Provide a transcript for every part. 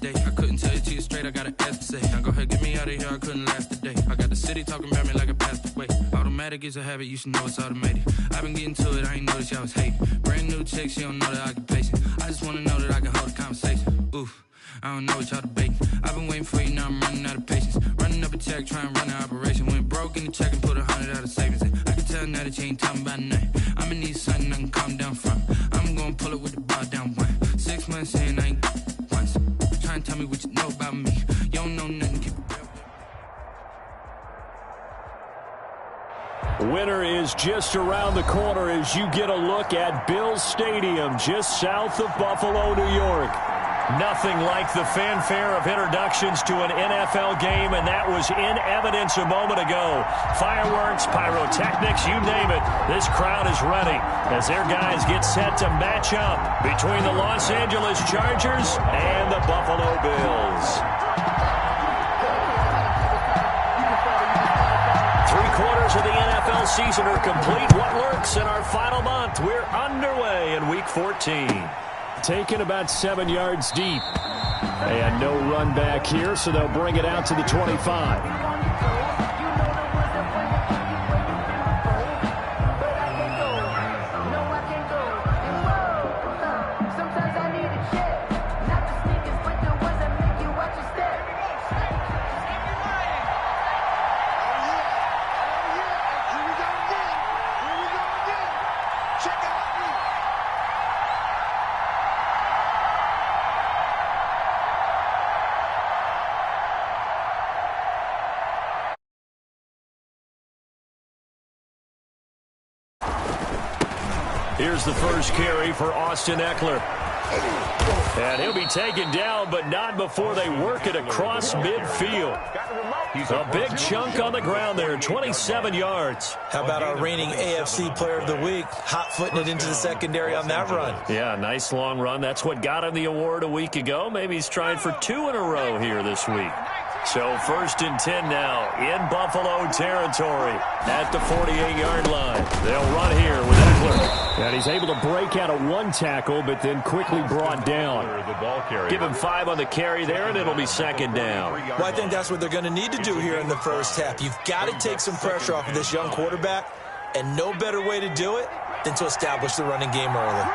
I couldn't tell you to you straight, I got an ass to say. Now go ahead, get me out of here, I couldn't last a day. I got the city talking about me like a passed away. Automatic is a habit, you should know it's automated. I've been getting to it, I ain't noticed y'all was hating. Brand new chick, she don't know that I can patient. I just wanna know that I can hold a conversation. Oof, I don't know what y'all debating. I've been waiting for you, now I'm running out of patience. Running up a check, trying to run an operation. Went broke in the check and put 100 out of savings in. I can tell now that you ain't talking about nothing. I'ma need something I can calm down from. I'm gonna pull it with the bar down one. 6 months in, I ain't once. Try and tell me what you know about me. You don't know nothing, keep it real. Winter is just around the corner as you get a look at Bills Stadium just south of Buffalo, New York. Nothing like the fanfare of introductions to an NFL game, and that was in evidence a moment ago. Fireworks, pyrotechnics, you name it. This crowd is ready as their guys get set to match up between the Los Angeles Chargers and the Buffalo Bills. 3/4 of the NFL season are complete. What lurks in our final month? We're underway in Week 14. Taken about 7 yards deep. And no run back here, so they'll bring it out to the 25. Here's the first carry for Austin Eckler. And he'll be taken down, but not before they work it across midfield. A big chunk on the ground there, 27 yards. How about our reigning AFC Player of the Week, hot-footing it into the secondary on that run? Yeah, nice long run. That's what got him the award a week ago. Maybe he's trying for 2 in a row here this week. So 1st and 10 now in Buffalo territory at the 48-yard line. They'll run here with Eckler. And he's able to break out of 1 tackle, but then quickly brought down. Give him 5 on the carry there, and it'll be 2nd down. Well, I think that's what they're going to need to do here in the first half. You've got to take some pressure off of this young quarterback, and no better way to do it than to establish the running game early.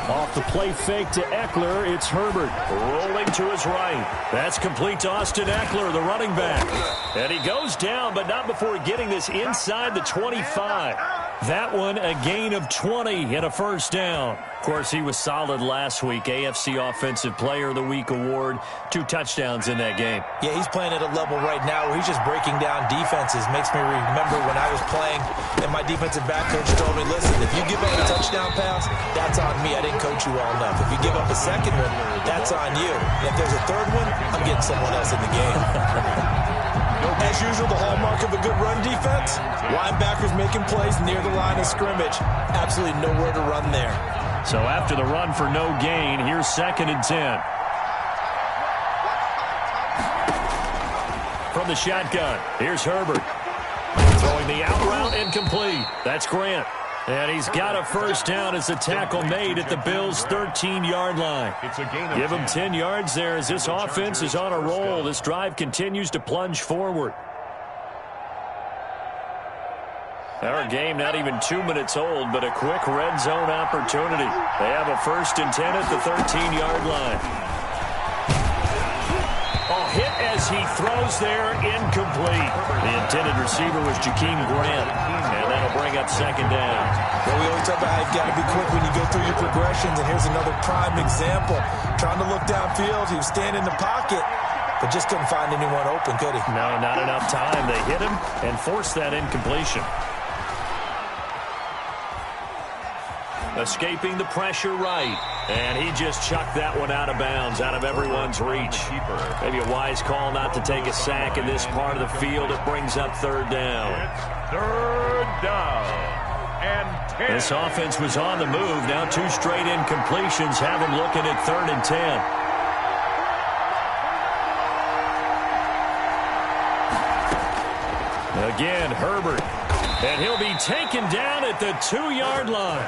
Off the play fake to Eckler, it's Herbert. Rolling to his right. That's complete to Austin Eckler, the running back. And he goes down, but not before getting this inside the 25. That one a gain of 20 and a 1st down. Of course, he was solid last week. AFC Offensive Player of the Week award. 2 touchdowns in that game. Yeah, he's playing at a level right now where he's just breaking down defenses. Makes me remember when I was playing and my defensive back coach told me, listen, if you give up a touchdown pass, that's on me. I didn't coach you well enough. If you give up a 2nd one, that's on you. And if there's a 3rd one, I'm getting someone else in the game. As usual, the hallmark of a good run defense, linebackers making plays near the line of scrimmage. Absolutely nowhere to run there. So after the run for no gain, here's 2nd and 10. From the shotgun, here's Herbert. Throwing the out route incomplete. That's Grant. And he's got a 1st down as the tackle made at the Bills' 13-yard line. Give him 10 yards there as this offense is on a roll. This drive continues to plunge forward. Our game not even 2 minutes old, but a quick red zone opportunity. They have a 1st and 10 at the 13-yard line. Hit as he throws there, incomplete. The intended receiver was Jakeem Grant, and that'll bring up 2nd down. Well, we always talk about how you've got to be quick when you go through your progressions, and here's another prime example. Trying to look downfield, he was standing in the pocket, but just couldn't find anyone open, could he? No, not enough time. They hit him and forced that incompletion. Escaping the pressure right. And he just chucked that one out of bounds, out of everyone's reach. Maybe a wise call not to take a sack in this part of the field. It brings up 3rd down. It's 3rd down. And 10. This offense was on the move. Now 2 straight incompletions have him looking at 3rd and 10. Again, Herbert. And he'll be taken down at the 2-yard line.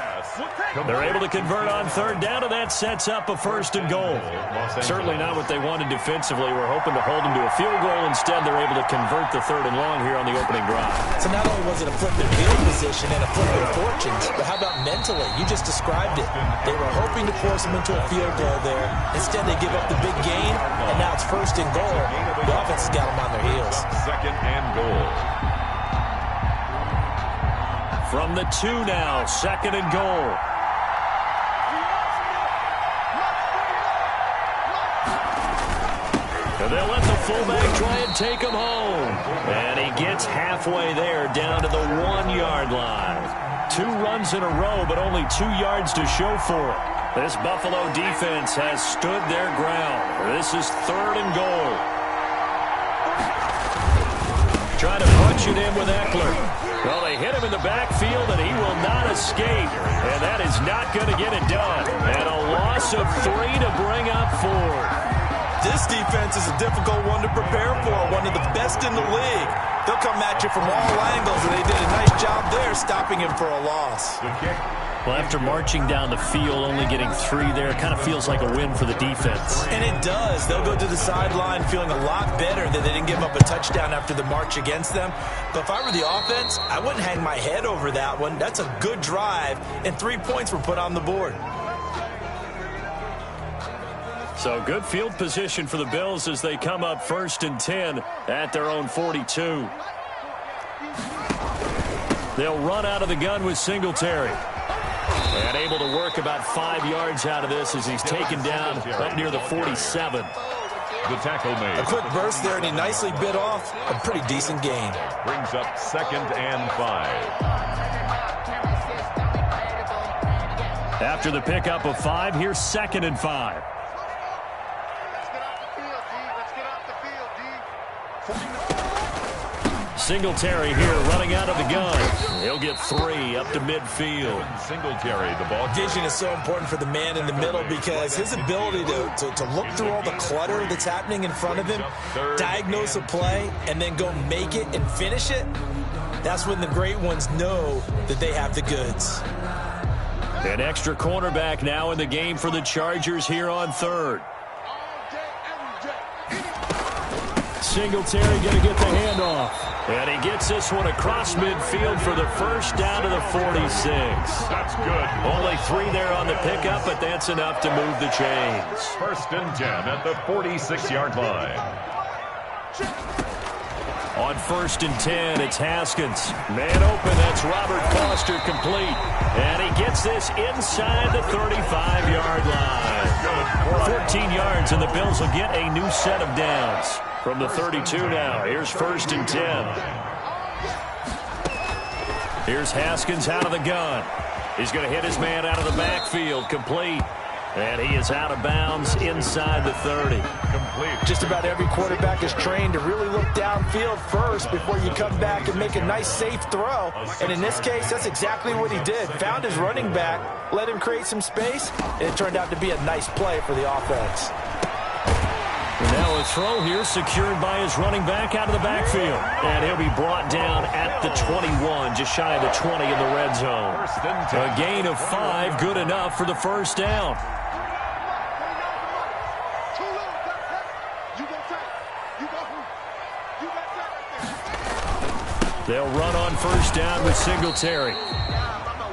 They're able to convert on third down, and that sets up a 1st and goal. Certainly not what they wanted defensively. We're hoping to hold them to a field goal. Instead, they're able to convert the 3rd and long here on the opening drive. So not only was it a flipping field position and a flipping fortunes, but how about mentally? You just described it. They were hoping to force them into a field goal there. Instead, they give up the big gain, and now it's 1st and goal. The offense has got them on their heels. 2nd and goal. From the 2 now, 2nd and goal. And they'll let the fullback try and take him home. And he gets halfway there, down to the 1-yard line. 2 runs in a row, but only 2 yards to show for it. This Buffalo defense has stood their ground. This is 3rd and goal. Trying to punch it in with Eckler. Well, they hit him in the backfield, and he will not escape. And that is not going to get it done. And a loss of 3 to bring up 4. This defense is a difficult one to prepare for, one of the best in the league. They'll come at you from all angles, and they did a nice job there stopping him for a loss. Well, after marching down the field, only getting 3 there, kind of feels like a win for the defense. And it does. They'll go to the sideline feeling a lot better that they didn't give up a touchdown after the march against them. But if I were the offense, I wouldn't hang my head over that one. That's a good drive, and 3 points were put on the board. So good field position for the Bills as they come up 1st and 10 at their own 42. They'll run out of the gun with Singletary. And able to work about 5 yards out of this as he's taken down up near the 47. The tackle made. A quick burst there, and he nicely bit off a pretty decent gain. Brings up 2nd and 5. After the pickup of 5, here's 2nd and 5. Singletary here running out of the gun. He'll get 3 up to midfield. Singletary, the ball. Vision is so important for the man in the middle because his ability to look through all the clutter that's happening in front of him, diagnose a play, and then go make it and finish it, that's when the great ones know that they have the goods. An extra cornerback now in the game for the Chargers here on 3rd. Singletary going to get the handoff. And he gets this one across midfield for the 1st down to the 46. That's good. Only 3 there on the pickup, but that's enough to move the chains. 1st and 10 at the 46-yard line. On 1st and 10, it's Haskins. Man open, that's Robert Foster complete. And he gets this inside the 35-yard line. 14 yards, and the Bills will get a new set of downs. From the 32 now, here's 1st and 10. Here's Haskins out of the gun. He's going to hit his man out of the backfield, complete. And he is out of bounds inside the 30. Complete. Just about every quarterback is trained to really look downfield first before you come back and make a nice, safe throw. And in this case, that's exactly what he did. Found his running back, let him create some space, and it turned out to be a nice play for the offense. And now a throw here secured by his running back out of the backfield. And he'll be brought down at the 21, just shy of the 20 in the red zone. A gain of 5, good enough for the 1st down. They'll run on 1st down with Singletary.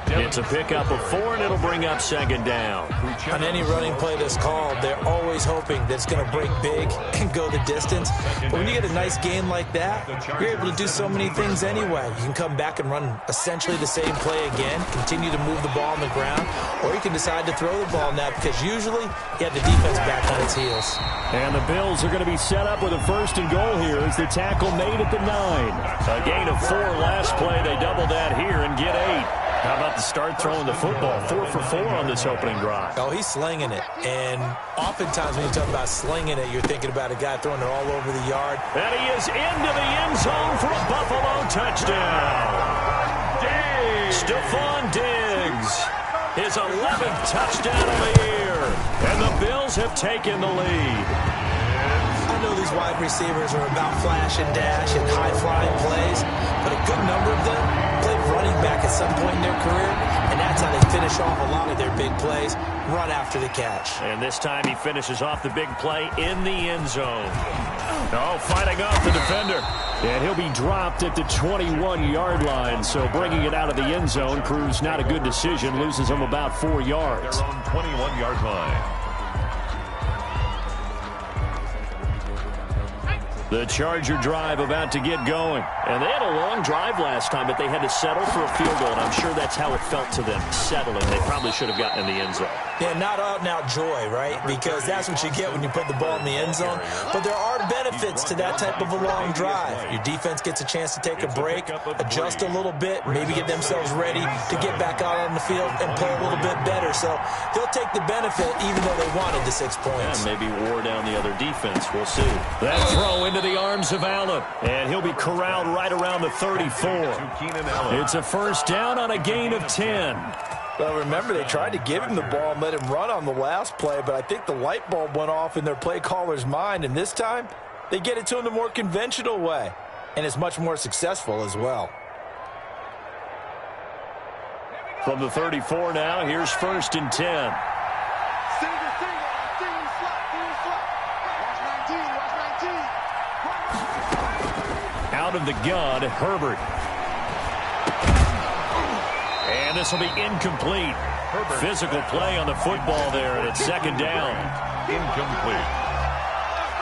It's a pickup of 4, and it'll bring up 2nd down. On any running play that's called, they're always hoping that it's going to break big and go the distance. But when you get a nice gain like that, you're able to do so many things anyway. You can come back and run essentially the same play again, continue to move the ball on the ground, or you can decide to throw the ball now because usually you have the defense back on its heels. And the Bills are going to be set up with a 1st and goal here as the tackle made at the 9. A gain of 4 last play. They double that here and get 8. How about the start throwing the football? 4 for 4 on this opening drive. Oh, he's slinging it. And oftentimes when you talk about slinging it, you're thinking about a guy throwing it all over the yard. And he is into the end zone for a Buffalo touchdown. Stephon Diggs, his 11th touchdown of the year. And the Bills have taken the lead. I know these wide receivers are about flash and dash and high-flying plays, but a good number of them played running back at some point in their career, and that's how they finish off a lot of their big plays, run after the catch. And this time he finishes off the big play in the end zone. Oh, fighting off the defender. And he'll be dropped at the 21-yard line, so bringing it out of the end zone proves not a good decision, loses him about 4 yards. Their own 21-yard line. The Charger drive about to get going. And they had a long drive last time, but they had to settle for a field goal, and I'm sure that's how it felt to them, settling. They probably should have gotten in the end zone. Yeah, not out-and-out joy, right? Because that's what you get when you put the ball in the end zone. But there are benefits to that type of a long drive. Your defense gets a chance to take a break, adjust a little bit, maybe get themselves ready to get back out on the field and play a little bit better. So they'll take the benefit even though they wanted the 6 points. Yeah, maybe wore down the other defense. We'll see. That throw into the arms of Allen, and he'll be corralled right around the 34. It's a first down on a gain of 10. Well, remember, they tried to give him the ball and let him run on the last play, but I think the light bulb went off in their play caller's mind, and this time they get it to him the more conventional way, and it's much more successful as well. From the 34 now, here's first and 10. Out of the gun, Herbert. And this will be incomplete. Physical play on the football there, and it's second down. Incomplete.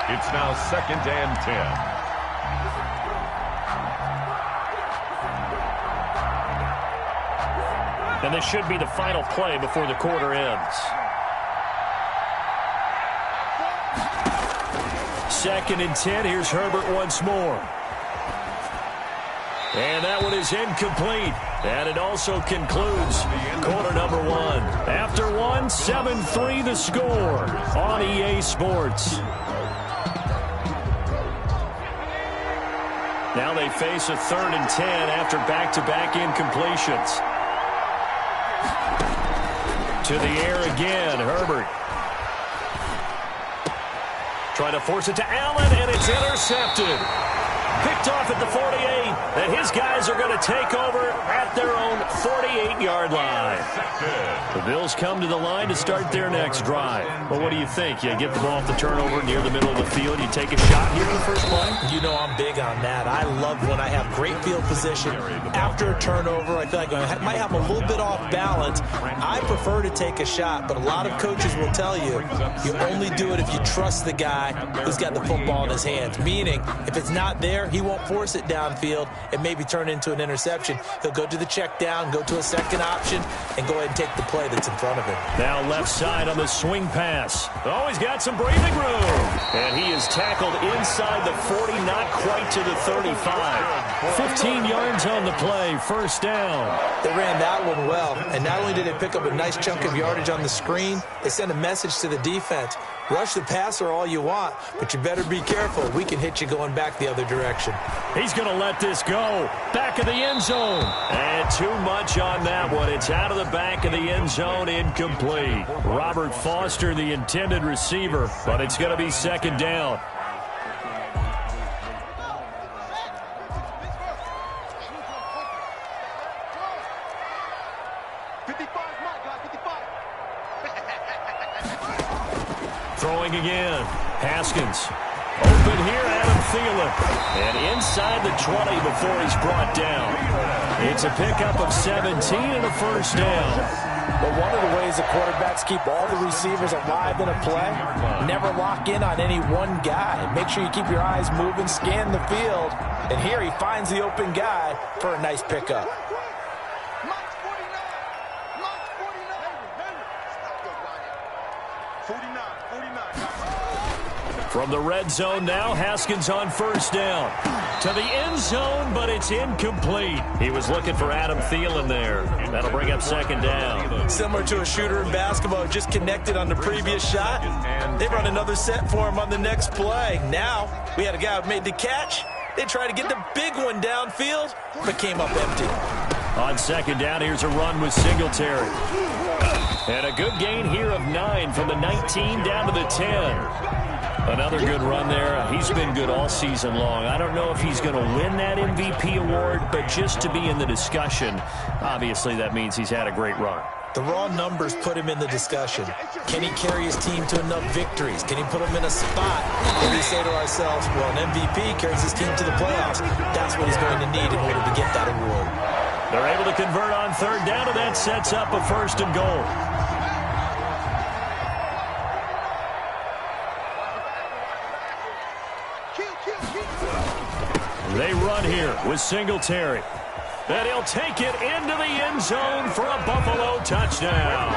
It's now second and 10. And this should be the final play before the quarter ends. Second and 10. Here's Herbert once more. And that one is incomplete. And it also concludes quarter number one. After one, 7-3 the score on EA Sports. Now they face a 3rd and 10 after back-to-back incompletions. To the air again, Herbert. Trying to force it to Allen, and it's intercepted. Picked off at the 48, and his guys are going to take over at their own 48-yard line. The Bills come to the line to start their next drive. Well, what do you think? You get the ball off the turnover near the middle of the field, you take a shot here in the first play? You know I'm big on that. I love when I have great field position. After a turnover, I feel like I might have a little bit off balance. I prefer to take a shot, but a lot of coaches will tell you, you only do it if you trust the guy who's got the football in his hands. Meaning, if it's not there, he won't force it downfield and maybe turn into an interception. He'll go to the check down, go to a second option, and go ahead and take the play that's in front of him. Now left side on the swing pass. Oh, he's got some breathing room. And he is tackled inside the 40, not quite to the 35. 15 yards on the play, first down. They ran that one well, and not only did they pick up a nice chunk of yardage on the screen, they sent a message to the defense. Rush the passer all you want, but you better be careful. We can hit you going back the other direction. He's going to let this go. Back of the end zone. And too much on that one. It's out of the back of the end zone, incomplete. Robert Foster, the intended receiver, but it's going to be second down. Throwing again. Haskins. Open here, Adam Thielen. And inside the 20 before he's brought down. It's a pickup of 17 and a first down. But one of the ways the quarterbacks keep all the receivers alive in a play, never lock in on any one guy. Make sure you keep your eyes moving, scan the field. And here he finds the open guy for a nice pickup. From the red zone now, Haskins on first down. To the end zone, but it's incomplete. He was looking for Adam Thielen there. That'll bring up second down. Similar to a shooter in basketball, just connected on the previous shot. They run another set for him on the next play. Now, we had a guy who made the catch. They tried to get the big one downfield, but came up empty. On second down, here's a run with Singletary. And a good gain here of 9 from the 19 down to the 10. Another good run there. He's been good all season long. I don't know if he's going to win that MVP award, but just to be in the discussion, obviously that means he's had a great run. The raw numbers put him in the discussion. Can he carry his team to enough victories? Can he put them in a spot where we say to ourselves, well, an MVP carries his team to the playoffs. That's what he's going to need in order to get that award. They're able to convert on third down, and that sets up a 1st and goal. They run here with Singletary. And he'll take it into the end zone for a Buffalo touchdown.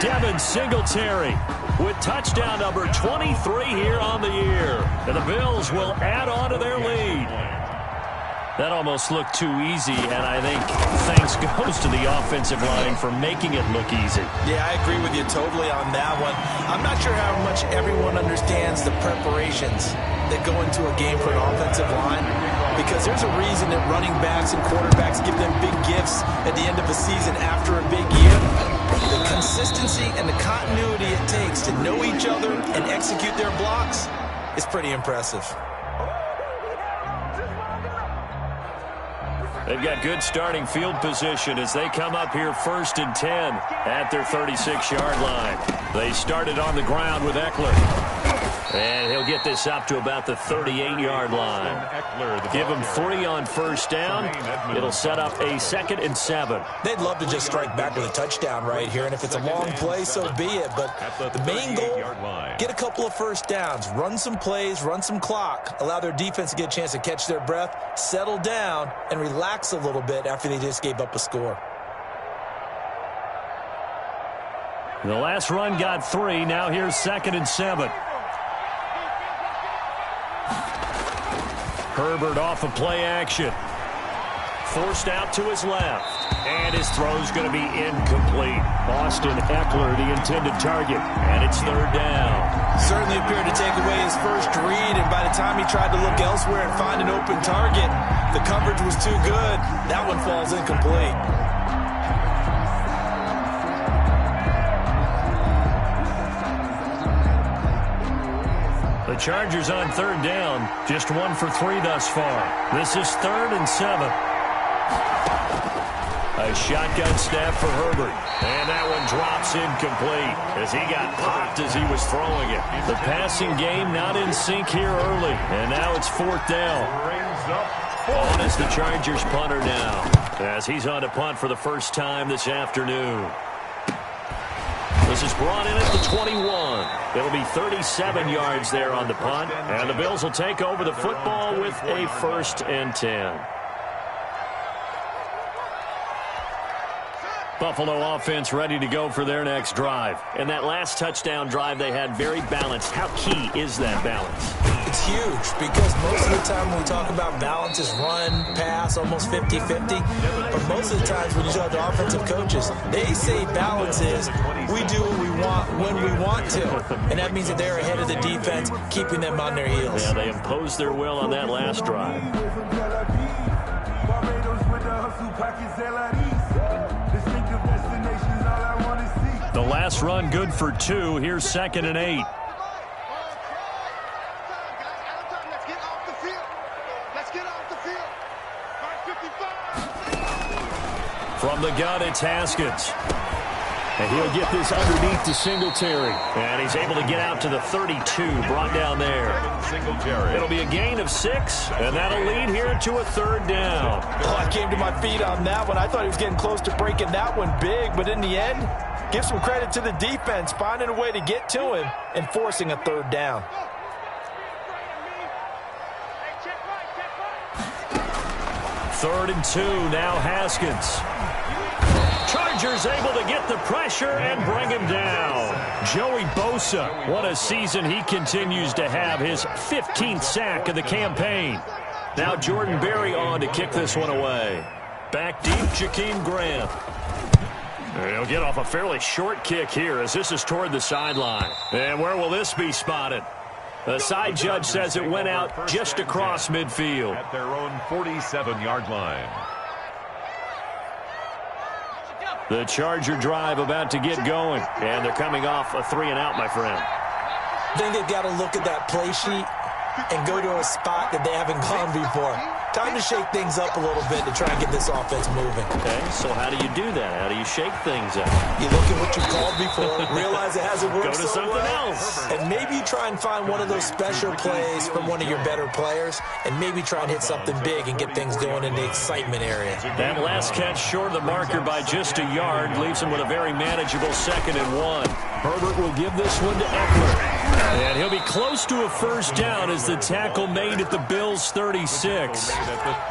Devin Singletary with touchdown number 23 here on the year. And the Bills will add on to their lead. That almost looked too easy, and I think thanks goes to the offensive line for making it look easy. Yeah, I agree with you totally on that one. I'm not sure how much everyone understands the preparations that go into a game for an offensive line, because there's a reason that running backs and quarterbacks give them big gifts at the end of a season after a big year. The consistency and the continuity it takes to know each other and execute their blocks is pretty impressive. They've got good starting field position as they come up here 1st and 10 at their 36-yard line. They started on the ground with Eckler. And he'll get this up to about the 38-yard line. Give him 3 on 1st down. It'll set up a 2nd and 7. They'd love to just strike back with a touchdown right here, and if it's a long play, so be it. But the main goal, get a couple of 1st downs, run some plays, run some clock, allow their defense to get a chance to catch their breath, settle down, and relax a little bit after they just gave up a score. The last run got 3. Now here's 2nd and 7. Herbert off of play action. Forced out to his left. And his throw's going to be incomplete. Austin Eckler, the intended target. And it's 3rd down. Certainly appeared to take away his first read, and by the time he tried to look elsewhere and find an open target, the coverage was too good. That one falls incomplete. The Chargers on 3rd down, just 1 for 3 thus far. This is 3rd and 7. A shotgun snap for Herbert. And that one drops incomplete as he got popped as he was throwing it. The passing game not in sync here early. And now it's 4th down. On is the Chargers punter now, as he's on to punt for the first time this afternoon. This is brought in at the 21. It'll be 37 yards there on the punt. And the Bills will take over the football with a 1st and 10. Buffalo offense ready to go for their next drive. And that last touchdown drive they had very balanced. How key is that balance? It's huge, because most of the time when we talk about balance is run, pass, almost 50-50. But most of the times when you talk to offensive coaches, they say balance is we do what we want when we want to. And that means that they're ahead of the defense, keeping them on their heels. Yeah, they imposed their will on that last drive. The last run good for 2. Here's 2nd and 8. From the gun, it's Haskins. And he'll get this underneath to Singletary. And he's able to get out to the 32, brought down there. It'll be a gain of 6, and that'll lead here to a 3rd down. Oh, I came to my feet on that one. I thought he was getting close to breaking that one big, but in the end, give some credit to the defense, finding a way to get to him and forcing a 3rd down. Third and 2, now Haskins. Chargers able to get the pressure and bring him down. Joey Bosa, what a season he continues to have, his 15th sack of the campaign. Now Jordan Berry on to kick this one away. Back deep, Jakeem Grant. And he'll get off a fairly short kick here as this is toward the sideline. And where will this be spotted? The side judge says it went out just across midfield. At their own 47-yard line. The Charger drive about to get going. And they're coming off a 3-and-out, my friend. I think they've got to look at that play sheet and go to a spot that they haven't gone before. Time to shake things up a little bit to try and get this offense moving. Okay, so how do you do that? How do you shake things up? You look at what you've called before, realize it hasn't worked Go to so something well, else. and maybe you try and find one of those special plays from one of your better players, and maybe try and hit something big and get things going in the excitement area. That last catch short of the marker by just a yard leaves him with a very manageable 2nd and 1. Herbert will give this one to Eckler. And he'll be close to a first down as the tackle made at the Bills' 36.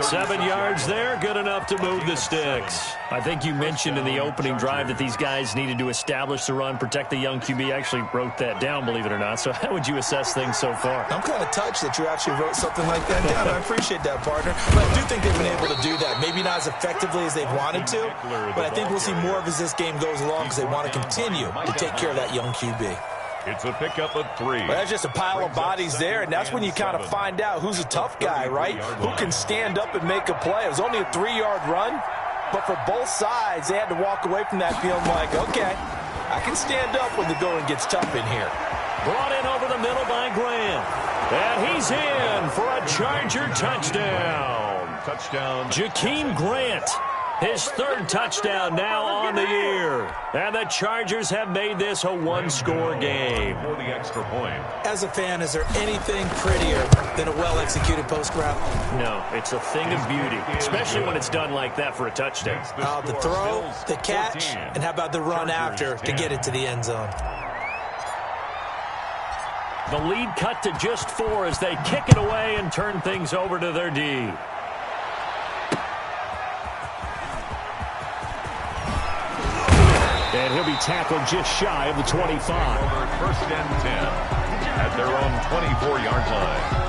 7 yards there, good enough to move the sticks. I think you mentioned in the opening drive that these guys needed to establish the run, protect the young QB. I actually wrote that down, believe it or not. So how would you assess things so far? I'm kind of touched that you actually wrote something like that down. I appreciate that, partner. But I do think they've been able to do that. Maybe not as effectively as they've wanted to, but I think we'll see more of as this game goes along because they want to continue to take care of that young QB. It's a pickup of 3. Well, that's just a pile of bodies there, and that's when you kind of find out who's a tough guy, right? Who can stand up and make a play. It was only a 3-yard run, but for both sides, they had to walk away from that feeling like, okay, I can stand up when the going gets tough in here. Brought in over the middle by Grant. And he's in for a Charger touchdown. Touchdown. Jakeem Grant. His 3rd touchdown now on the year. And the Chargers have made this a 1-score game. For the extra point. As a fan, is there anything prettier than a well-executed post route? No, it's a thing of beauty, especially when it's done like that for a touchdown. The throw, the catch, and how about the run after to get it to the end zone? The lead cut to just 4 as they kick it away and turn things over to their D. And he'll be tackled just shy of the 25. Over 1st and 10 at their own 24-yard line.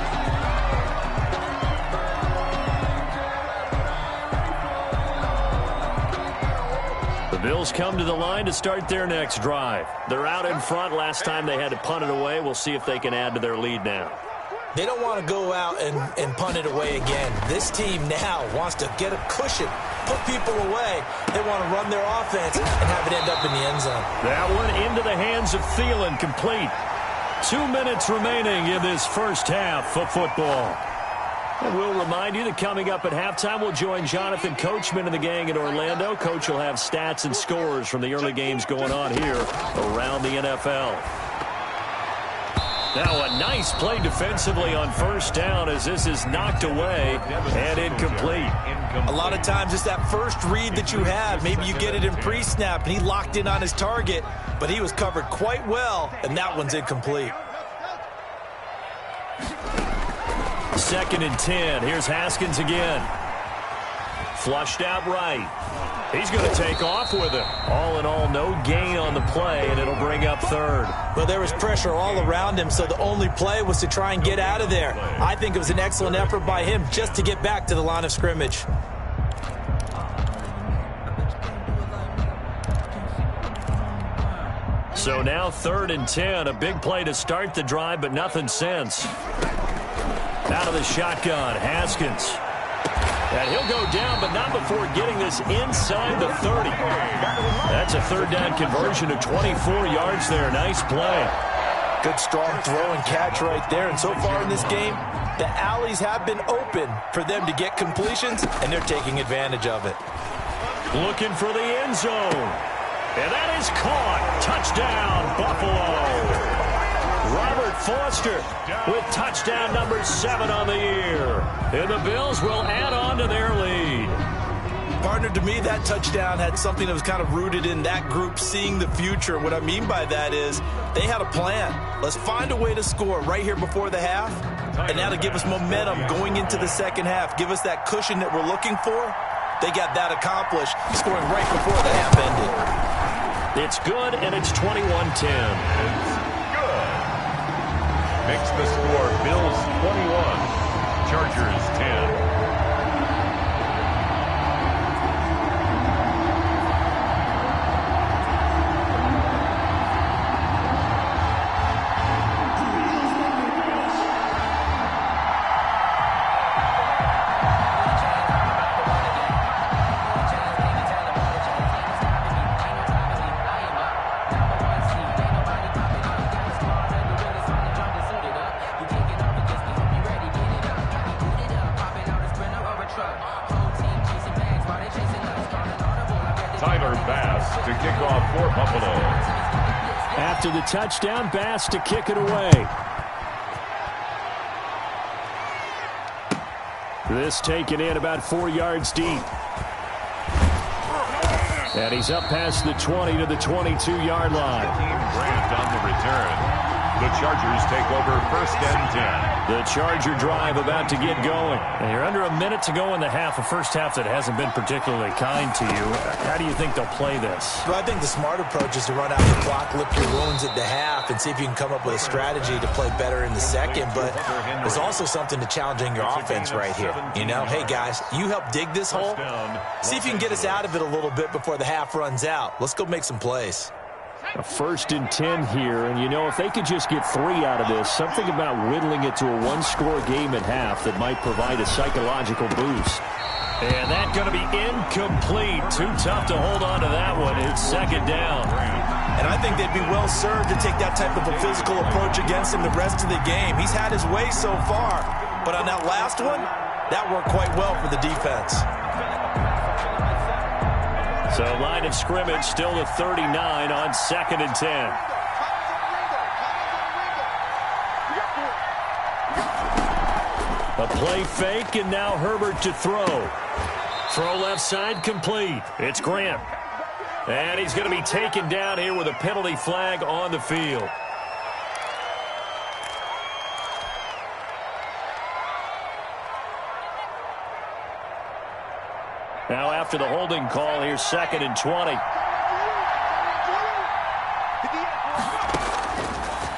The Bills come to the line to start their next drive. They're out in front. Last time they had to punt it away. We'll see if they can add to their lead now. They don't want to go out and punt it away again. This team now wants to get a cushion, put people away. They want to run their offense and have it end up in the end zone. That one into the hands of Thielen, complete. 2 minutes remaining in this first half of football. And we'll remind you that coming up at halftime, we'll join Jonathan Coachman and the gang in Orlando. Coach will have stats and scores from the early games going on here around the NFL. Now a nice play defensively on first down as this is knocked away and incomplete. A lot of times it's that first read that you have. Maybe you get it in pre-snap and he locked in on his target, but he was covered quite well, and that one's incomplete. 2nd and 10. Here's Haskins again. Flushed out right. He's going to take off with it. All in all, no gain on the play, and it'll bring up 3rd. Well, there was pressure all around him, so the only play was to try and get out of there. I think it was an excellent effort by him just to get back to the line of scrimmage. So now 3rd and 10. A big play to start the drive, but nothing since. Out of the shotgun, Haskins. And he'll go down, but not before getting this inside the 30. That's a 3rd down conversion of 24 yards there. Nice play. Good strong throw and catch right there. And so far in this game, the alleys have been open for them to get completions, and they're taking advantage of it. Looking for the end zone. And that is caught. Touchdown, Buffalo. Robert Foster with touchdown number 7 on the year. And the Bills will add on to their lead. Partner, to me, that touchdown had something that was kind of rooted in that group seeing the future. What I mean by that is they had a plan. Let's find a way to score right here before the half, and that'll give us momentum going into the second half. Give us that cushion that we're looking for. They got that accomplished, scoring right before the half ended. It's good, and it's 21-10. Makes the score Bills 21, Chargers 10. kickoff for Buffalo. After the touchdown, Bass to kick it away. This taken in about 4 yards deep. And he's up past the 20 to the 22-yard line. Grant on the return. The Chargers take over 1st and 10. The Charger drive about to get going. And you're under a minute to go in the half, a first half that hasn't been particularly kind to you. How do you think they'll play this? Well, I think the smart approach is to run out the clock, lick your wounds at the half, and see if you can come up with a strategy to play better in the second. But there's also something to challenging your offense right here. You know, hey, guys, you help dig this hole. See if you can get us out of it a little bit before the half runs out. Let's go make some plays. A 1st and 10 here, and you know, if they could just get 3 out of this, something about whittling it to a one-score game at half that might provide a psychological boost. And that's going to be incomplete. Too tough to hold on to that one. It's 2nd down. And I think they'd be well served to take that type of a physical approach against him the rest of the game. He's had his way so far, but on that last one, that worked quite well for the defense. So line of scrimmage still to 39 on 2nd and 10. A play fake, and now Herbert to throw. Throw left side complete. It's Grant. And he's going to be taken down here with a penalty flag on the field. Now after the holding call, here's 2nd and 20.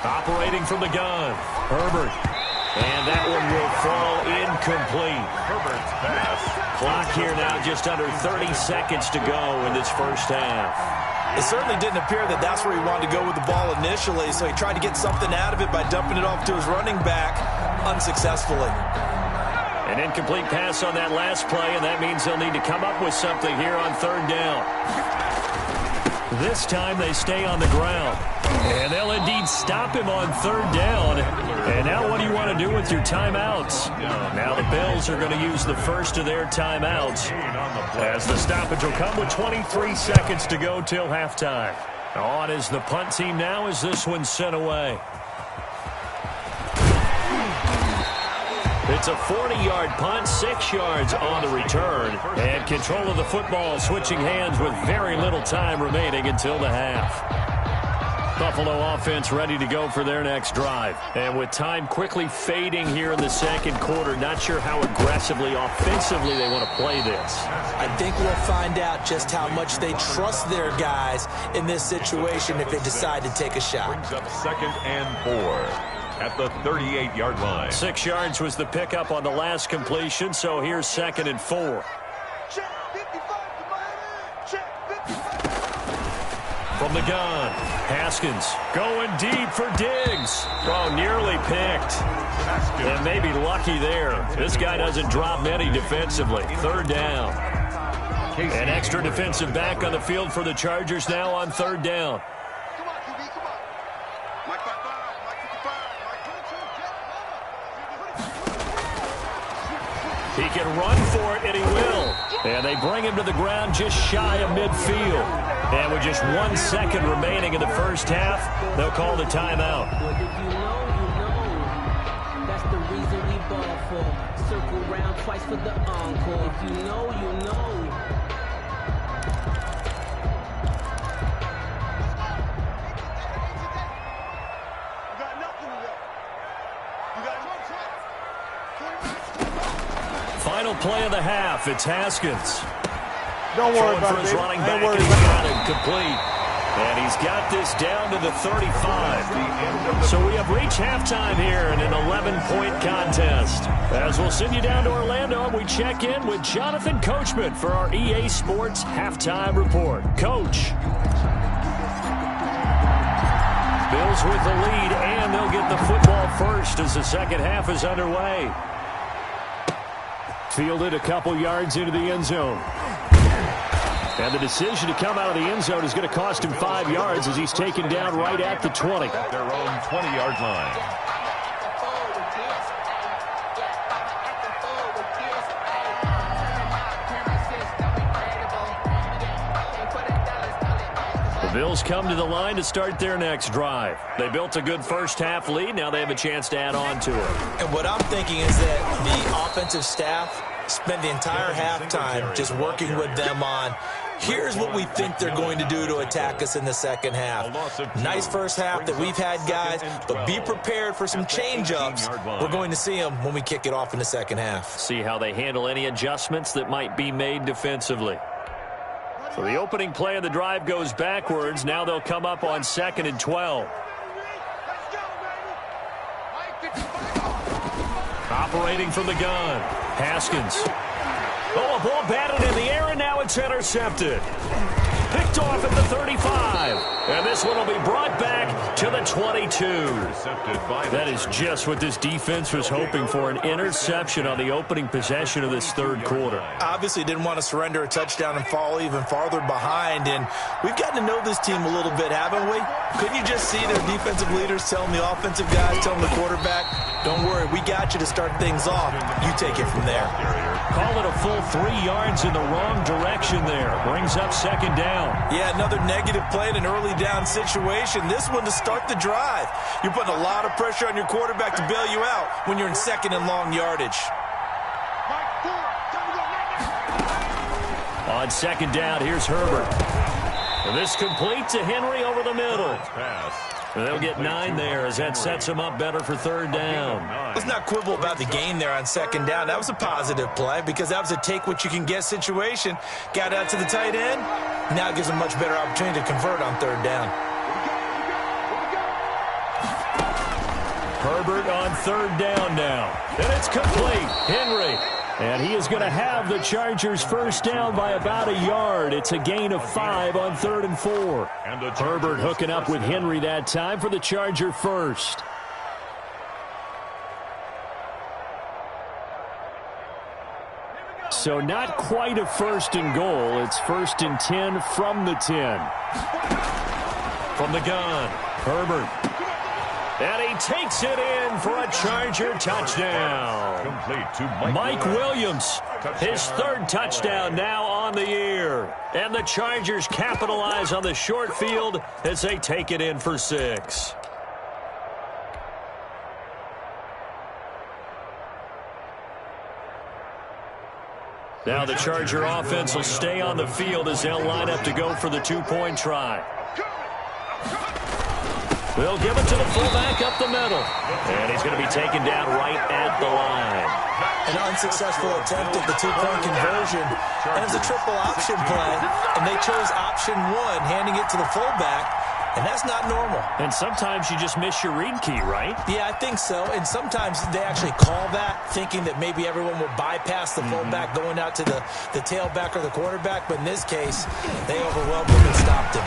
Operating from the gun, Herbert. And that one will fall incomplete. Herbert's pass. Clock here now just under 30 seconds to go in this first half. It certainly didn't appear that that's where he wanted to go with the ball initially, so he tried to get something out of it by dumping it off to his running back unsuccessfully. An incomplete pass on that last play, and that means they'll need to come up with something here on 3rd down. This time they stay on the ground. And they'll indeed stop him on 3rd down. And now what do you want to do with your timeouts? Now the Bills are going to use the first of their timeouts, as the stoppage will come with 23 seconds to go till halftime. On is the punt team now as this one's sent away. It's a 40-yard punt, 6 yards on the return. And control of the football switching hands with very little time remaining until the half. Buffalo offense ready to go for their next drive. And with time quickly fading here in the 2nd quarter, not sure how aggressively, offensively they want to play this. I think we'll find out just how much they trust their guys in this situation if they decide to take a shot. Brings up 2nd and 4. At the 38-yard line. 6 yards was the pickup on the last completion, so here's 2nd and 4. From the gun, Haskins going deep for Diggs. Oh, nearly picked. And maybe lucky there. This guy doesn't drop many defensively. 3rd down. An extra defensive back on the field for the Chargers now on 3rd down. He can run for it, and he will. And they bring him to the ground just shy of midfield. And with just 1 second remaining in the first half, they'll call the timeout. Well, if you know, that's the reason we ball for. Circle round twice for the encore. If you know, you know. Final play of the half. It's Haskins. Don't worry about for his it. running back, and he's got it complete. And he's got this down to the 35. So we have reached halftime here in an 11-point contest. As we'll send you down to Orlando, we check in with Jonathan Coachman for our EA Sports Halftime Report. Coach. Bills with the lead, and they'll get the football first as the second half is underway. Fielded a couple yards into the end zone. And the decision to come out of the end zone is going to cost him 5 yards as he's taken down right at the 20. At their own 20-yard line. Bills come to the line to start their next drive. They built a good first-half lead. Now they have a chance to add on to it. And what I'm thinking is that the offensive staff spend the entire halftime just working with them on, here's what we think they're going to do to attack us in the second half. Nice first half that we've had, guys, but be prepared for some change-ups. We're going to see them when we kick it off in the second half. See how they handle any adjustments that might be made defensively. So the opening play of the drive goes backwards. Now they'll come up on 2nd and 12. Operating from the gun, Haskins. Oh, a ball batted in the air, and now it's intercepted. Picked off at the 35. And this one will be brought back to the 22. That is just what this defense was hoping for, an interception on the opening possession of this third quarter. Obviously didn't want to surrender a touchdown and fall even farther behind, and we've gotten to know this team a little bit, haven't we? Couldn't you just see their defensive leaders telling the offensive guys, telling the quarterback, don't worry, we got you to start things off. You take it from there. Call it a full 3 yards in the wrong direction there. Brings up 2nd down. Yeah, another negative play in an early down situation. This one to start the drive. You're putting a lot of pressure on your quarterback to bail you out when you're in 2nd and long yardage. On 2nd down, here's Herbert. And this complete to Henry over the middle. And they'll get 9 there as that sets them up better for 3rd down. Let's not quibble about the gain there on 2nd down. That was a positive play because that was a take-what-you-can-get situation. Got out to the tight end. Now it gives them a much better opportunity to convert on 3rd down. Herbert on 3rd down now. And it's complete. Henry. And he is going to have the Chargers first down by about a yard. It's a gain of 5 on 3rd and 4. Herbert hooking up with Henry that time for the Charger first. So not quite a 1st and goal. It's 1st and 10 from the 10. From the gun, Herbert. And he takes it in for a Charger touchdown. Complete to Mike Williams, his 3rd touchdown now on the year. And the Chargers capitalize on the short field as they take it in for 6. Now the Charger offense will stay on the field as they'll line up to go for the 2-point try. They'll give it to the fullback up the middle. And he's going to be taken down right at the line. An unsuccessful attempt at the 2-point conversion. And it's a triple option play. And they chose option 1, handing it to the fullback. And that's not normal. And sometimes you just miss your read key, right? Yeah, I think so. And sometimes they actually call that, thinking that maybe everyone will bypass the fullback going out to the tailback or the quarterback. But in this case, they overwhelmed him and stopped him.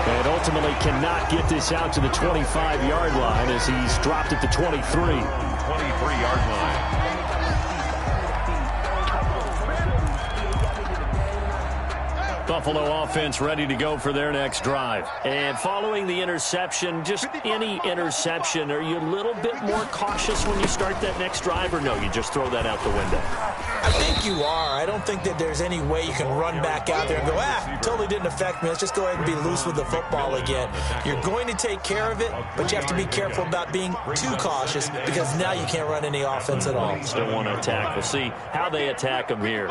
And ultimately cannot get this out to the 25-yard line as he's dropped at the 23. 23-yard line. Buffalo offense ready to go for their next drive. And following the interception, just any interception, are you a little bit more cautious when you start that next drive, or no, you just throw that out the window? I think you are. I don't think that there's any way you can run back out there and go, totally didn't affect me. Let's just go ahead and be loose with the football again. You're going to take care of it, but you have to be careful about being too cautious because now you can't run any offense at all. Still want to attack. We'll see how they attack them here.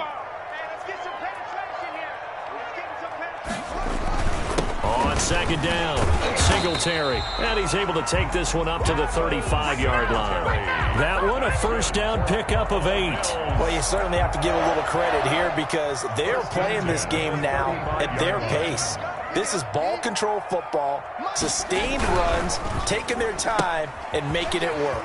On 2nd down, Singletary. And he's able to take this one up to the 35-yard line. That one a 1st down pickup of 8. Well, you certainly have to give a little credit here because they're playing this game now at their pace. This is ball control football, sustained runs, taking their time, and making it work.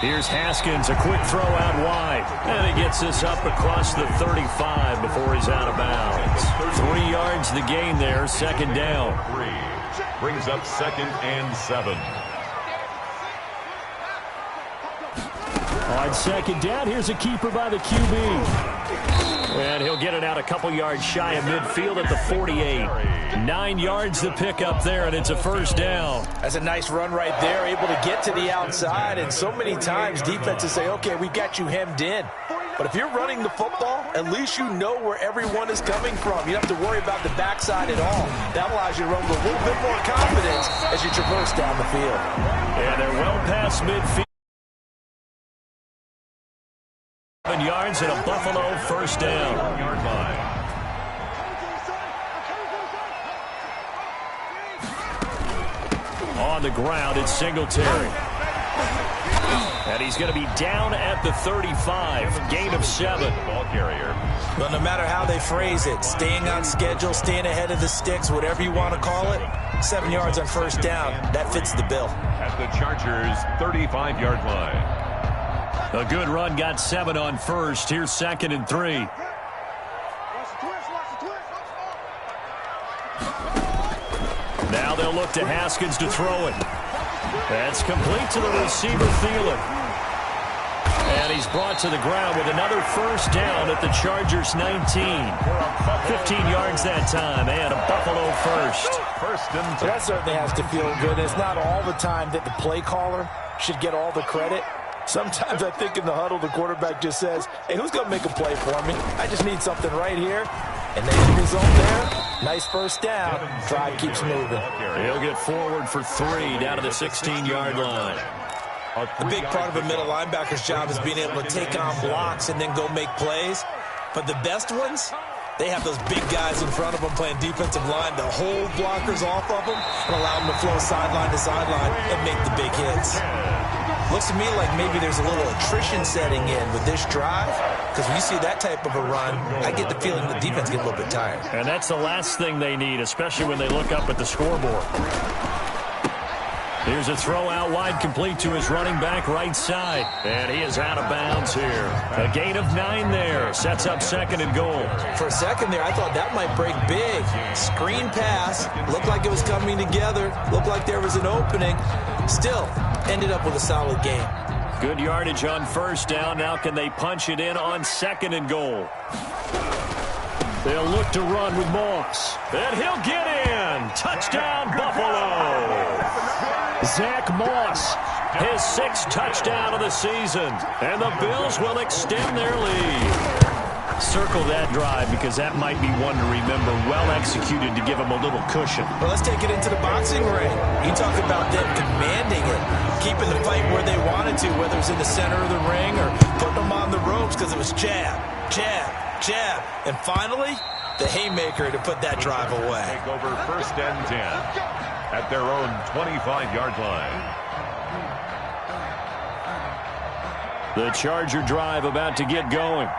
Here's Haskins, a quick throw out wide. And he gets this up across the 35 before he's out of bounds. 3 yards the gain there, 2nd down. 3 brings up 2nd and 7. On 2nd down, here's a keeper by the QB. And he'll get it out a couple yards shy of midfield at the 48. 9 yards to pick up there, and it's a 1st down. That's a nice run right there, able to get to the outside. And so many times defenses say, okay, we got you hemmed in. But if you're running the football, at least you know where everyone is coming from. You don't have to worry about the backside at all. That allows you to run with a little bit more confidence as you traverse down the field. And they're well past midfield. 7 yards and a Buffalo first down. Yard line. On the ground, it's Singletary. And he's going to be down at the 35. Gain of 7. Ball carrier. Well, no matter how they phrase it, staying on schedule, staying ahead of the sticks, whatever you want to call it, 7 yards on first down, that fits the bill. At the Chargers' 35-yard line. A good run got 7 on first. Here's 2nd and 3. Now they'll look to Haskins to throw it. That's complete to the receiver, Thielen. And he's brought to the ground with another first down at the Chargers' 19. 15 yards that time, and a Buffalo first. First and 10. That certainly has to feel good. It's not all the time that the play caller should get all the credit. Sometimes I think in the huddle, the quarterback just says, hey, who's going to make a play for me? I just need something right here. And the end result there, nice first down. Drive keeps moving. He'll get forward for 3 down to the 16-yard line. A big part of a middle linebacker's job is being able to take on blocks and then go make plays. But the best ones, they have those big guys in front of them playing defensive line to hold blockers off of them and allow them to flow sideline to sideline and make the big hits. Looks to me like maybe there's a little attrition setting in with this drive, because when you see that type of a run, I get the feeling the defense get a little bit tired. And that's the last thing they need, especially when they look up at the scoreboard. Here's a throw out wide, complete to his running back right side. And he is out of bounds here. A gain of 9 there. Sets up 2nd and goal. For a second there, I thought that might break big. Screen pass. Looked like it was coming together. Looked like there was an opening. Still, ended up with a solid game. Good yardage on first down. Now can they punch it in on 2nd and goal? They'll look to run with Moss. And he'll get in. Touchdown, Buffalo. Zach Moss, his 6th touchdown of the season. And the Bills will extend their lead. Circle that drive because that might be one to remember. Well executed to give them a little cushion. Well, let's take it into the boxing ring. You talk about them commanding it, keeping the fight where they wanted to, whether it's in the center of the ring or putting them on the ropes because it was jab, jab, jab. And finally, the haymaker to put that drive away. Take over first and 10 at their own 25-yard line. The Charger drive about to get going.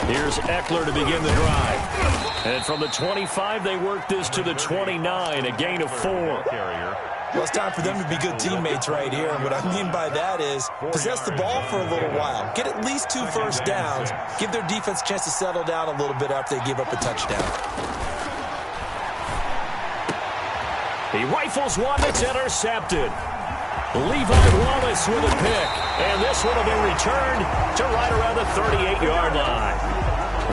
Here's Eckler to begin the drive. And from the 25, they work this to the 29, a gain of 4. Well, it's time for them to be good teammates right here. And what I mean by that is possess the ball for a little while. Get at least 2 first downs. Give their defense a chance to settle down a little bit after they give up a touchdown. He rifles one that's intercepted. Levi Wallace with a pick. And this one will be returned to right around the 38-yard line.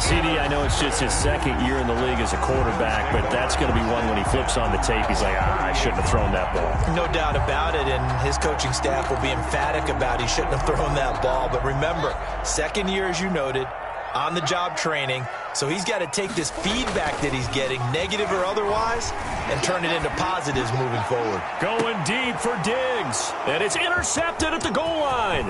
CD, I know it's just his 2nd year in the league as a quarterback, but that's going to be one when he flips on the tape, he's like, I shouldn't have thrown that ball. No doubt about it, and his coaching staff will be emphatic about he shouldn't have thrown that ball. But remember, 2nd year, as you noted, on-the-job training, so he's got to take this feedback that he's getting, negative or otherwise, and turn it into positives moving forward. Going deep for Diggs, and it's intercepted at the goal line.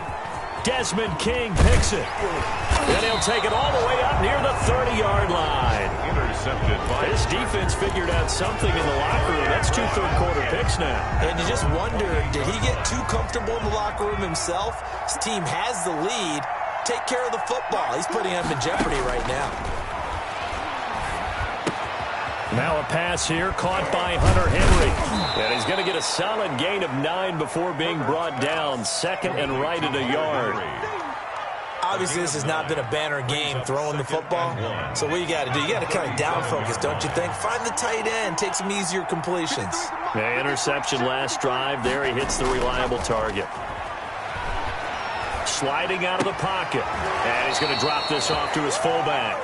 Desmond King picks it. And he'll take it all the way up near the 30-yard line. Intercepted by his defense figured out something in the locker room. That's 2 third-quarter picks now. And you just wonder, did he get too comfortable in the locker room himself? His team has the lead. Take care of the football. He's putting him in jeopardy right now. Now a pass here caught by Hunter Henry. And he's going to get a solid gain of 9 before being brought down. 2nd and right at a yard. Obviously, this has not been a banner game throwing the football. So what you got to do, you got to kind of down focus, don't you think? Find the tight end, take some easier completions. Yeah, interception last drive. There he hits the reliable target. Sliding out of the pocket. And he's going to drop this off to his fullback.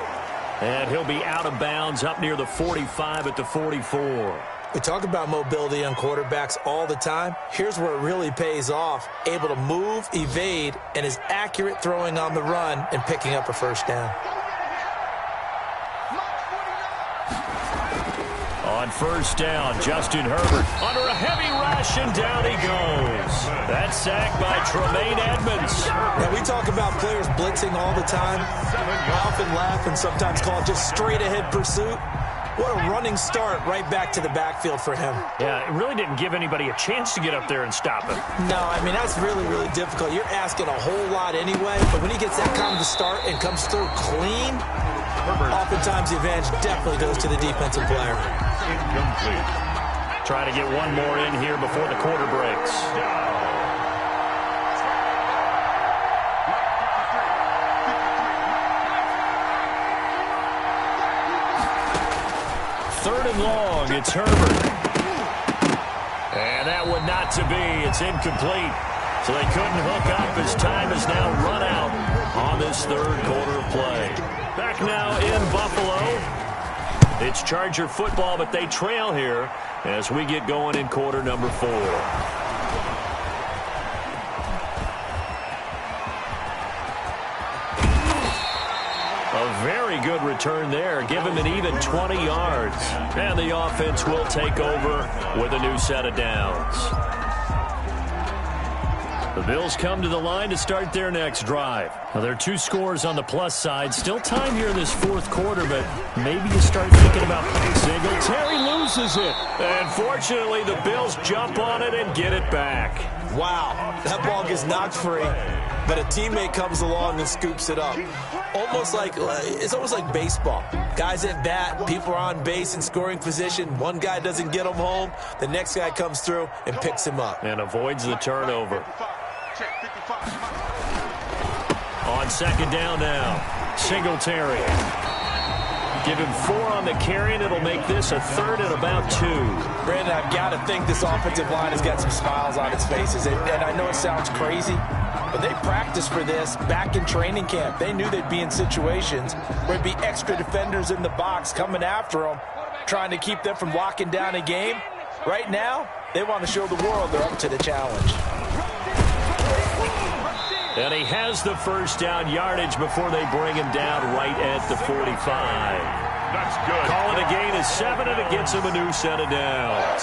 And he'll be out of bounds up near the 45 at the 44. We talk about mobility on quarterbacks all the time. Here's where it really pays off. Able to move, evade, and is accurate throwing on the run and picking up a first down. On first down, Justin Herbert under a heavy rush, and down he goes. That sack by Tremaine Edmonds. Now, we talk about players blitzing all the time. I often laugh and sometimes call it just straight-ahead pursuit. What a running start right back to the backfield for him. Yeah, it really didn't give anybody a chance to get up there and stop him. No, I mean, that's really, really difficult. You're asking a whole lot anyway, but when he gets that kind of start and comes through clean, oftentimes the advantage definitely goes to the defensive player. Incomplete. Try to get one more in here before the quarter breaks. Third and long, it's Herbert. And that one not to be. It's incomplete. So they couldn't hook up as time has now run out on this third quarter of play. Back now in Buffalo. It's Charger football, but they trail here as we get going in quarter number 4. A very good return there. Give him an even 20 yards. And the offense will take over with a new set of downs. The Bills come to the line to start their next drive. Now, there are 2 scores on the plus side. Still time here in this fourth quarter, but maybe you start thinking about Singletary loses it. And fortunately, the Bills jump on it and get it back. Wow, that ball gets knocked free, but a teammate comes along and scoops it up. It's almost like baseball. Guys at bat, people are on base in scoring position. One guy doesn't get him home. The next guy comes through and picks him up. And avoids the turnover. On second down now, Singletary. Give him 4 on the carry, and it'll make this a third and about 2. Brandon, I've got to think this offensive line has got some smiles on its faces. And I know it sounds crazy, but they practiced for this back in training camp. They knew they'd be in situations where there'd be extra defenders in the box coming after them, trying to keep them from locking down a game. Right now, they want to show the world they're up to the challenge. And he has the first down yardage before they bring him down right at the 45. That's good. Calling a gain of 7, and it gets him a new set of downs.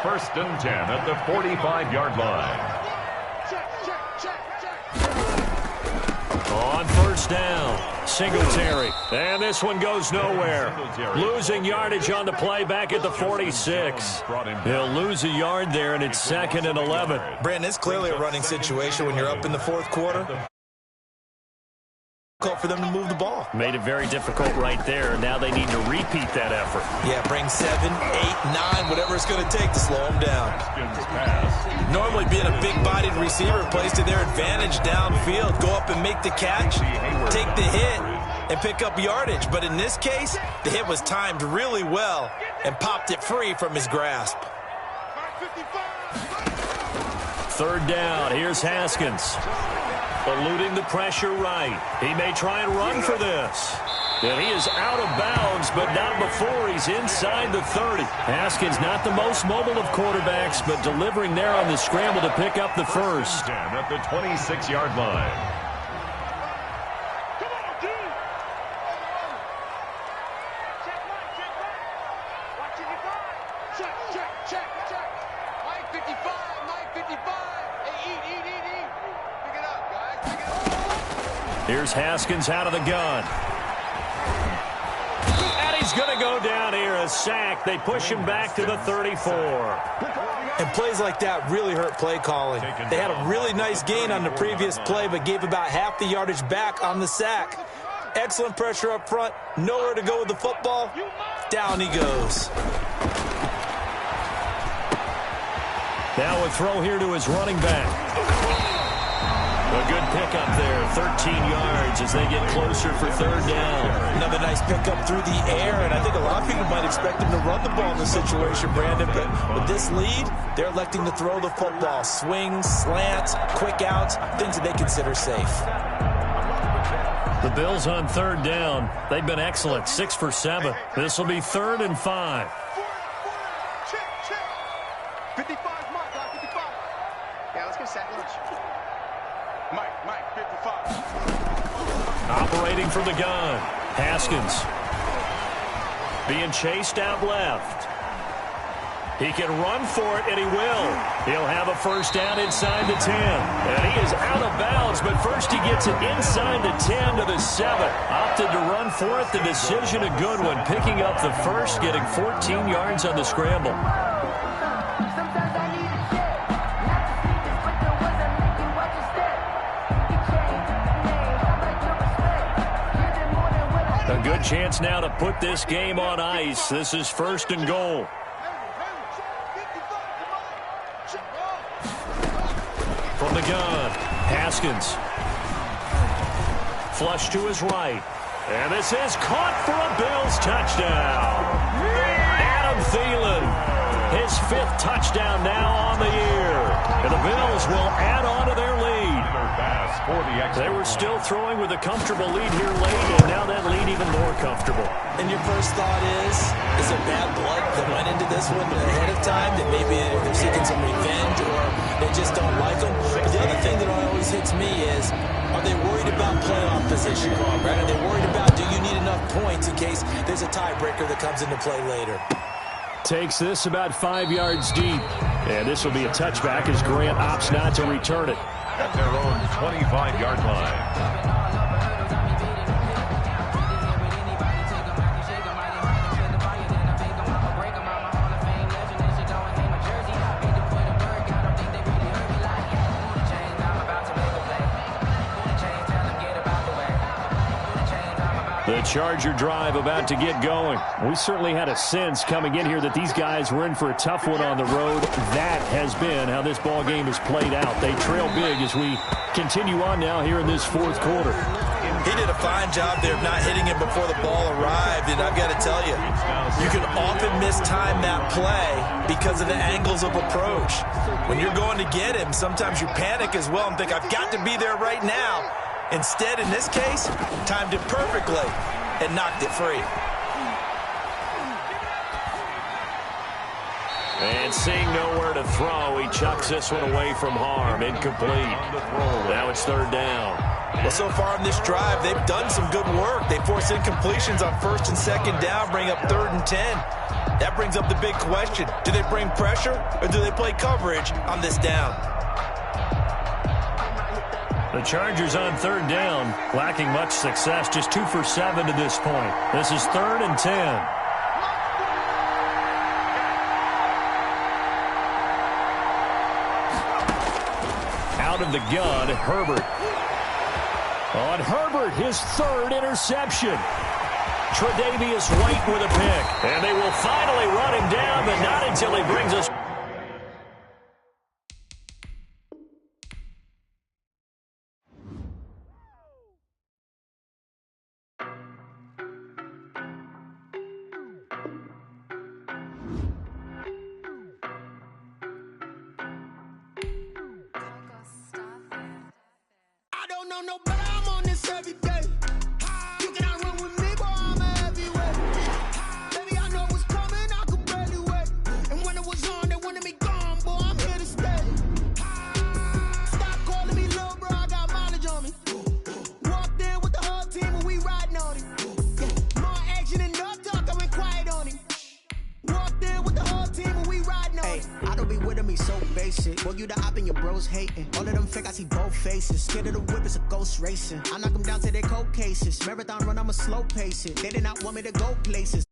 First and 10 at the 45-yard line. On first down, Singletary. And this one goes nowhere. Losing yardage on the play back at the 46. He'll lose a yard there, and it's 2nd and 11. Brandon, it's clearly a running situation when you're up in the fourth quarter. For them to move the ball. Made it very difficult right there. Now they need to repeat that effort. Yeah, bring 7, 8, 9, whatever it's going to take to slow them down. Normally being a big-bodied receiver plays to their advantage downfield. Go up and make the catch, take the hit, and pick up yardage. But in this case, the hit was timed really well and popped it free from his grasp. Third down. Here's Haskins. Eluding the pressure right. He may try and run for this. And he is out of bounds, but not before he's inside the 30. Haskins not the most mobile of quarterbacks, but delivering there on the scramble to pick up the first. At the 26-yard line. Here's Haskins out of the gun. And he's going to go down here, a sack. They push him back to the 34. And plays like that really hurt play calling. They had a really nice gain on the previous play, but gave about half the yardage back on the sack. Excellent pressure up front. Nowhere to go with the football. Down he goes. Now a throw here to his running back. A good pickup there, 13 yards as they get closer for third down. Another nice pickup through the air, and I think a lot of people might expect him to run the ball in this situation, Brandon, but with this lead, they're electing to throw the football. Swings, slants, quick outs, things that they consider safe. The Bills on third down. They've been excellent, 6 for 7. This will be 3rd and 5. 55, Mike, 55. Yeah, let's go second. Mike, 55. Operating from the gun, Haskins. Being chased out left. He can run for it, and he will. He'll have a first down inside the 10. And he is out of bounds, but first he gets it inside the 10 to the 7. Opted to run for it. The decision a good one. Picking up the first, getting 14 yards on the scramble. A good chance now to put this game on ice. This is 1st and goal. From the gun, Haskins. Flush to his right. And this is caught for a Bills touchdown. Adam Thielen, his 5th touchdown now on the year. And the Bills will add on to their lead. They were still throwing with a comfortable lead here late, and now that lead even more comfortable. And your first thought is there bad blood that went into this one ahead of time, that maybe they're seeking some revenge or they just don't like them? But the other thing that always hits me is, are they worried about playoff position? Right? Are they worried about, do you need enough points in case there's a tiebreaker that comes into play later? Takes this about 5 yards deep. And this will be a touchback as Grant opts not to return it. At their own 25-yard line. The Charger drive about to get going. We certainly had a sense coming in here that these guys were in for a tough one on the road. That has been how this ball game has played out. They trail big as we continue on now here in this 4th quarter. He did a fine job there of not hitting him before the ball arrived, and I've got to tell you, you can often mistime that play because of the angles of approach. When you're going to get him, sometimes you panic as well and think, I've got to be there right now. Instead, in this case, timed it perfectly and knocked it free. And seeing nowhere to throw, he chucks this one away from harm. Incomplete. Now it's 3rd down. Well, so far in this drive, they've done some good work. They force incompletions on 1st and 2nd down, bring up 3rd and 10. That brings up the big question. Do they bring pressure or do they play coverage on this down? The Chargers on 3rd down, lacking much success, just 2 for 7 to this point. This is 3rd and 10. Out of the gun, Herbert. On Herbert, his 3rd interception. Tre'Davious White with a pick. And they will finally run him down, but not until he brings us. No, but I'm on this every day. You cannot run with me, boy, I'm a heavyweight. Baby, I know what's coming, I could barely wait. And when it was on, they wanted me gone, boy, I'm here to stay. Stop calling me little bro, I got mileage on me. Walked in with the whole team and we riding on it. Yeah. More action and no talk, I went quiet on him. Walked in with the whole team and we riding on it. I don't be with me so basic. Boy, you the op and your bros hating. All of them fake, I see both faces. Scared of the whip, it's a ghost racing. I knock them down to their cold cases. Marathon run, I'm a slow pace it. They did not want me to go places.